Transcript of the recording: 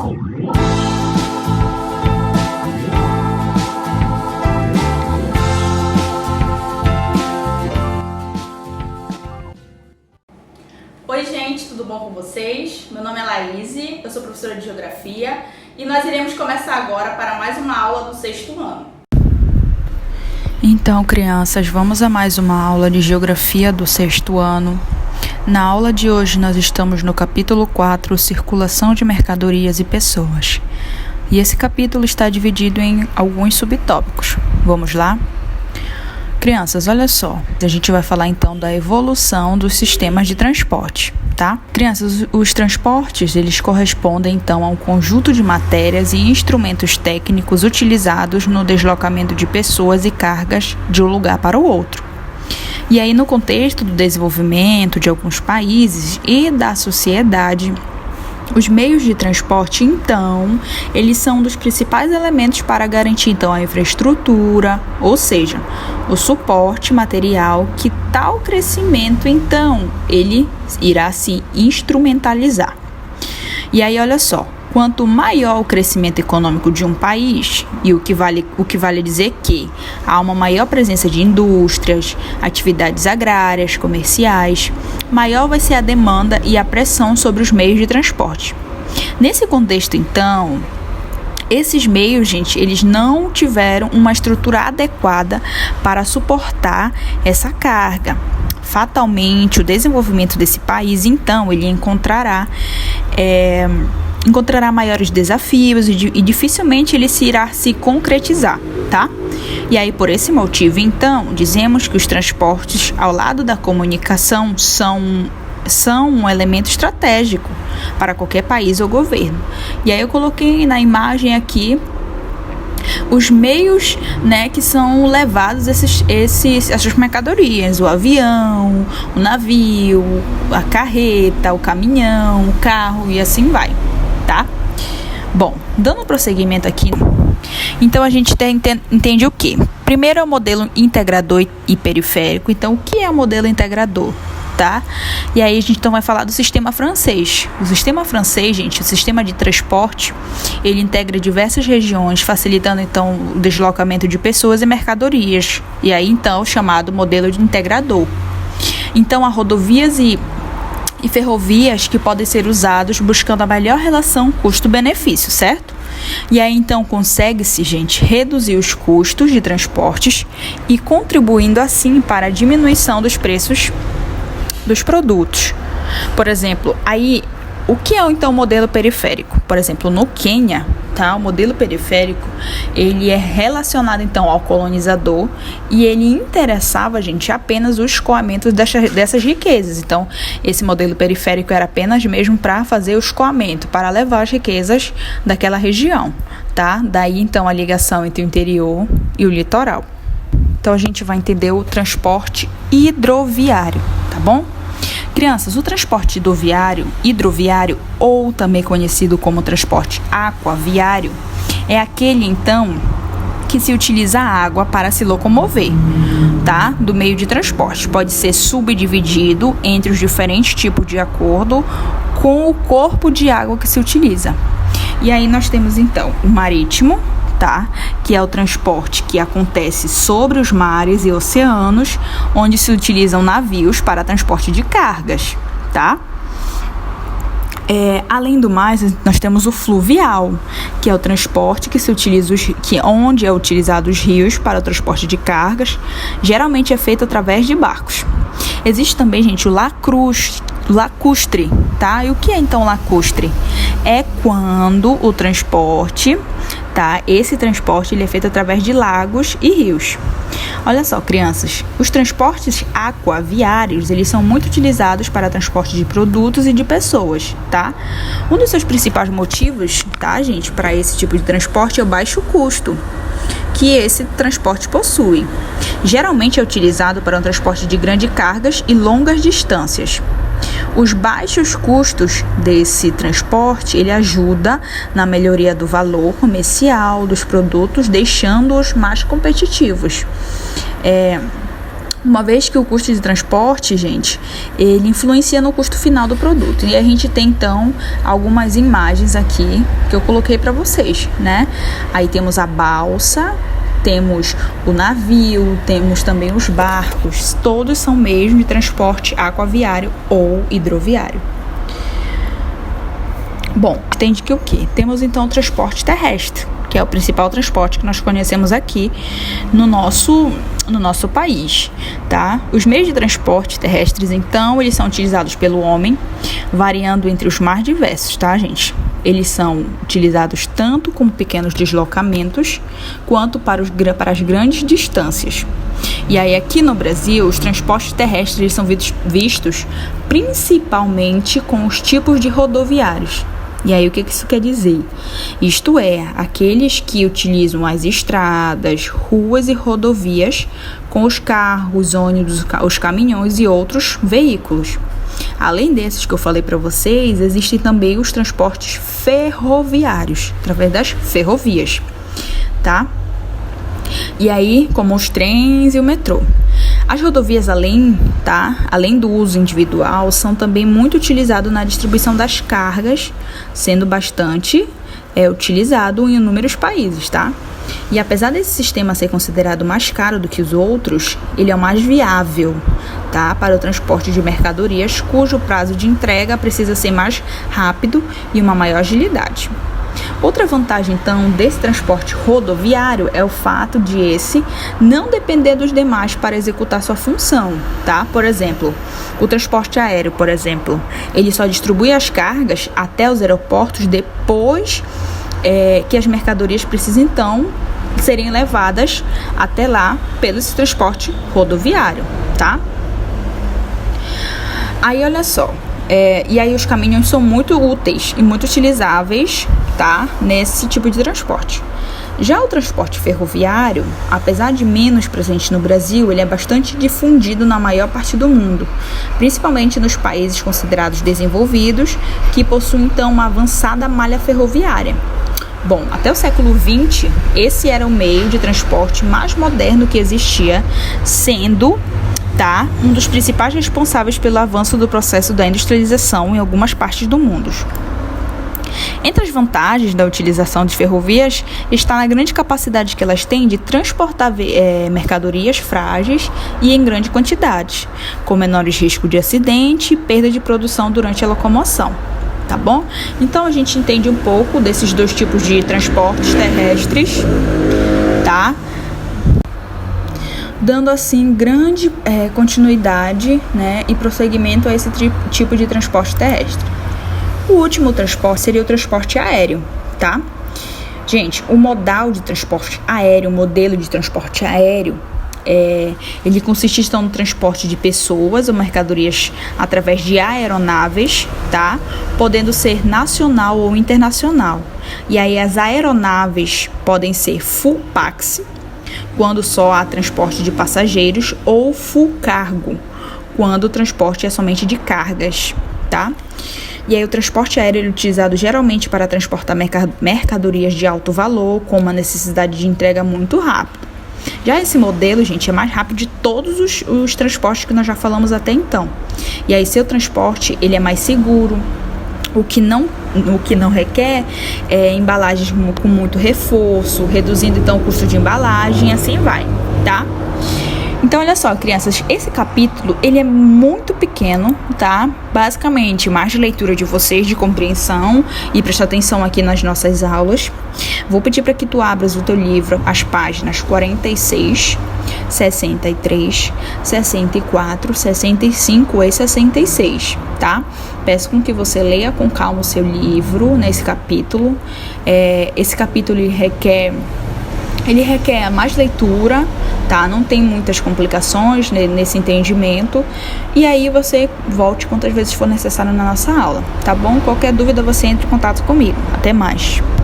Oi gente, tudo bom com vocês? Meu nome é Laís, eu sou professora de Geografia e nós iremos começar agora para mais uma aula do 6º ano. Então, crianças, vamos a mais uma aula de Geografia do 6º ano. Na aula de hoje nós estamos no capítulo 4, Circulação de Mercadorias e Pessoas. E esse capítulo está dividido em alguns subtópicos. Vamos lá? Crianças, olha só, a gente vai falar então da evolução dos sistemas de transporte, tá? Crianças, os transportes, eles correspondem então a um conjunto de matérias e instrumentos técnicos utilizados no deslocamento de pessoas e cargas de um lugar para o outro. E aí, no contexto do desenvolvimento de alguns países e da sociedade, os meios de transporte, então, eles são um dos principais elementos para garantir, então, a infraestrutura, ou seja, o suporte material que tal crescimento, então, ele irá se instrumentalizar. E aí, olha só, quanto maior o crescimento econômico de um país, e o que vale dizer que há uma maior presença de indústrias, atividades agrárias, comerciais, maior vai ser a demanda e a pressão sobre os meios de transporte. Nesse contexto, então, esses meios, gente, eles não tiveram uma estrutura adequada para suportar essa carga. Fatalmente, o desenvolvimento desse país, então, ele encontrará maiores desafios e dificilmente ele irá se concretizar, tá? E aí, por esse motivo, então, dizemos que os transportes, ao lado da comunicação, são um elemento estratégico para qualquer país ou governo. E aí eu coloquei na imagem aqui os meios, né, que são levados essas mercadorias, o avião, o navio, a carreta, o caminhão, o carro e assim vai, tá? Bom, dando prosseguimento aqui, então a gente entende o quê? Primeiro é o modelo integrador e periférico. Então, o que é o modelo integrador? Tá? E aí a gente então vai falar do sistema francês. O sistema francês, gente, o sistema de transporte, ele integra diversas regiões, facilitando então o deslocamento de pessoas e mercadorias. E aí então chamado modelo de integrador. Então há rodovias e ferrovias que podem ser usados buscando a melhor relação custo-benefício, certo? E aí então consegue-se, gente, reduzir os custos de transportes e contribuindo assim para a diminuição dos preços dos produtos. Por exemplo, aí o que é então o modelo periférico? Por exemplo, no Quênia, tá? O modelo periférico, ele é relacionado então ao colonizador e ele interessava, gente, apenas o escoamento dessas riquezas. Então, esse modelo periférico era apenas mesmo para fazer o escoamento, para levar as riquezas daquela região, tá? Daí então a ligação entre o interior e o litoral. Então, a gente vai entender o transporte hidroviário, tá bom? Crianças, o transporte hidroviário, ou também conhecido como transporte aquaviário, é aquele, então, que se utiliza a água para se locomover, tá? Do meio de transporte. Pode ser subdividido entre os diferentes tipos de acordo com o corpo de água que se utiliza. E aí nós temos, então, o marítimo, tá? Que é o transporte que acontece sobre os mares e oceanos, onde se utilizam navios para transporte de cargas, tá? Além do mais, nós temos o fluvial, que é o transporte que se utiliza onde é utilizado os rios para o transporte de cargas, geralmente é feito através de barcos. Existe também, gente, o lacustre, tá? E o que é então lacustre? É quando o transporte, tá? Esse transporte ele é feito através de lagos e rios. Olha só, crianças, os transportes aquaviários, eles são muito utilizados para transporte de produtos e de pessoas, tá? Um dos seus principais motivos, tá, gente, para esse tipo de transporte é o baixo custo que esse transporte possui. Geralmente é utilizado para um transporte de grandes cargas e longas distâncias. Os baixos custos desse transporte, ele ajuda na melhoria do valor comercial dos produtos, deixando-os mais competitivos. Uma vez que o custo de transporte, gente, ele influencia no custo final do produto. E a gente tem, então, algumas imagens aqui que eu coloquei para vocês, né? Aí temos a balsa, temos o navio, temos também os barcos. Todos são meios de transporte aquaviário ou hidroviário. Bom, entende que o quê? Temos, então, o transporte terrestre, que é o principal transporte que nós conhecemos aqui no nosso país, tá? Os meios de transporte terrestres, então, eles são utilizados pelo homem, variando entre os mais diversos, tá, gente? Eles são utilizados tanto como pequenos deslocamentos, quanto para as grandes distâncias. E aí, aqui no Brasil, os transportes terrestres são vistos principalmente com os tipos de rodoviários. E aí, o que isso quer dizer? Isto é, aqueles que utilizam as estradas, ruas e rodovias com os carros, ônibus, os caminhões e outros veículos. Além desses que eu falei para vocês, existem também os transportes ferroviários, através das ferrovias, tá? E aí, como os trens e o metrô. As rodovias, além do uso individual, são também muito utilizadas na distribuição das cargas, sendo bastante utilizado em inúmeros países, tá? E apesar desse sistema ser considerado mais caro do que os outros, ele é o mais viável, tá? Para o transporte de mercadorias, cujo prazo de entrega precisa ser mais rápido e uma maior agilidade. Outra vantagem, então, desse transporte rodoviário é o fato de esse não depender dos demais para executar sua função, tá? Por exemplo, o transporte aéreo, ele só distribui as cargas até os aeroportos depois que as mercadorias precisam, então, serem levadas até lá pelo transporte rodoviário, tá? Aí, olha só. E aí os caminhões são muito úteis e muito utilizáveis, tá? Nesse tipo de transporte. Já o transporte ferroviário, apesar de menos presente no Brasil, ele é bastante difundido na maior parte do mundo, principalmente nos países considerados desenvolvidos, que possuem então uma avançada malha ferroviária. Bom, até o século XX, esse era o meio de transporte mais moderno que existia, sendo um dos principais responsáveis pelo avanço do processo da industrialização em algumas partes do mundo. Entre as vantagens da utilização de ferrovias está na grande capacidade que elas têm de transportar mercadorias frágeis e em grande quantidade, com menores riscos de acidente e perda de produção durante a locomoção. Tá bom? Então a gente entende um pouco desses dois tipos de transportes terrestres, tá? Dando assim grande continuidade, né, e prosseguimento a esse tipo de transporte terrestre. O último transporte seria o transporte aéreo, tá? Gente, o modelo de transporte aéreo, ele consiste então no transporte de pessoas ou mercadorias através de aeronaves, tá? Podendo ser nacional ou internacional. E aí as aeronaves podem ser full pax, quando só há transporte de passageiros, ou full cargo, quando o transporte é somente de cargas, tá? E aí o transporte aéreo é utilizado geralmente para transportar mercadorias de alto valor, com uma necessidade de entrega muito rápida. Já esse modelo, gente, é mais rápido de todos os transportes que nós já falamos até então. E aí seu transporte, ele é mais seguro, o que não requer embalagens com muito reforço, reduzindo então o custo de embalagem, assim vai, tá? Então, olha só, crianças, esse capítulo, ele é muito pequeno, tá? Basicamente, mais de leitura de vocês, de compreensão e prestar atenção aqui nas nossas aulas. Vou pedir para que tu abras o teu livro, as páginas 46, 63, 64, 65 e 66, tá? Peço com que você leia com calma o seu livro nesse capítulo. Esse capítulo ele requer mais leitura, tá? Não tem muitas complicações nesse entendimento. E aí você volte quantas vezes for necessário na nossa aula, tá bom? Qualquer dúvida você entre em contato comigo. Até mais!